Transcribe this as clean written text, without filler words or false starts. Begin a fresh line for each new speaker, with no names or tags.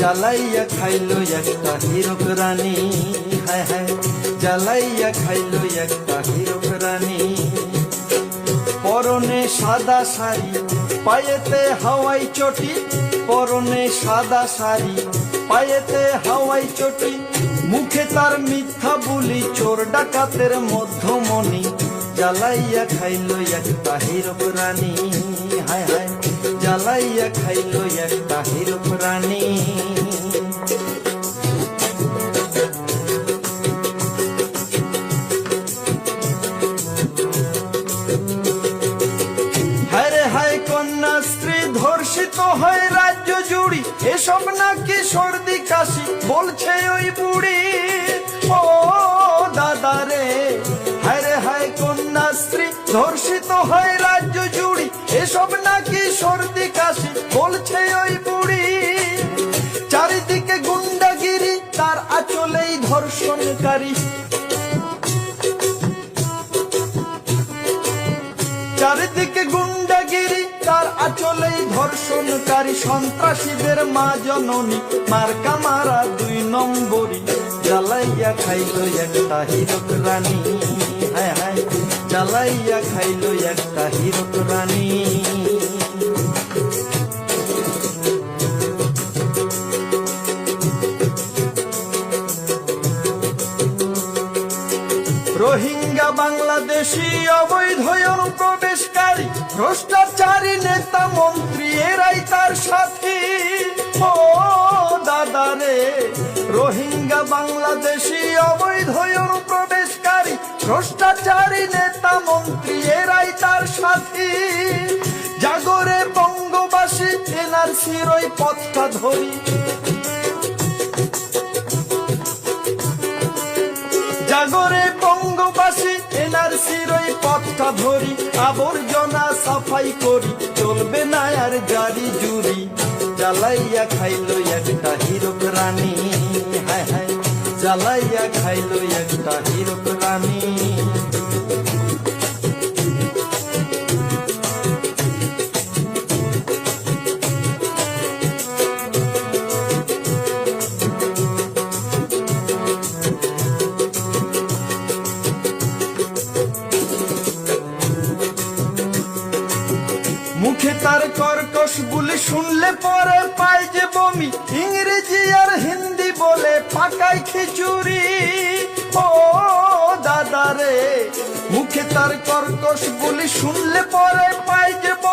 জ্বালাইয়া খাইলো একটা হীরক রানী, হায় হায় জ্বালাইয়া খাইলো একটা হীরক রানী। পরনে সাদা শাড়ি পায়েতে হাওয়াই চটি, পরনে সাদা শাড়ি পায়েতে হাওয়াই চটি, মুখে তার মিথ্যা বুলি চোর ডাকাতের মধ্যমণি। জ্বালাইয়া খাইলো একটা হীরক রানী, হায় হায় জ্বালাইয়া খাইলো একটা হীরক রানী। হায় হায় কন্যাশ্রী ধর্ষিত হয় রাজ্য জুড়ি, এসব নাকি সর্দি কাশি বলছে ওই বুড়ি। ও দাদা রে, হায় হায় কন্যাশ্রী ধর্ষিত হয় রাজ্য জুড়ি, এসব নাকি সর্দি কাশি বলছে ওই বুড়ি। চারিদিকে গুন্ডাগিরি তার আঁচলেই ধর্ষণকারী, চারিদিকে গুন্ডাগিরি তার আঁচলেই ধর্ষণকারী। সন্ত্রাসীদের মা জননী মার্কা মারা 2 নম্বরী। জ্বালাইয়া খাইলো একটা হীরক রানী, হায় হায় জ্বালাইয়া খাইলো একটা হীরক রানী। রোহিঙ্গা বাংলাদেশি অবৈধ অনুপ্রবেশকারী, ভ্রষ্টাচারী নেতা মন্ত্রী এরাই তার সাথী। ও দাদা রে, রোহিঙ্গা বাংলাদেশি অবৈধ অনুপ্রবেশকারী, ভ্রষ্টাচারী নেতা মন্ত্রী এরাই তার সাথী। জাগরে বঙ্গবাসী এনআরসির ওই পথটা ধরি, জাগরে বঙ্গবাসী এনআরসির ওই পথটা ধরি। আবর্জনা সাফাই করি, চলবে না আর গাড়ি জুড়ি। জ্বালাইয়া খাইলো একটা হীরক রানী, হায় হায় জ্বালাইয়া খাইলো একটা হীরক রানী। মুখে তার কর্কশ বুলি শুনলে পরে পায় যে বমি, ইংরেজি আর হিন্দি বলে পাকায় খিচুড়ি। ও দাদা রে, মুখে তার কর্কশ বুলি শুনলে পরে পায় যে বমি।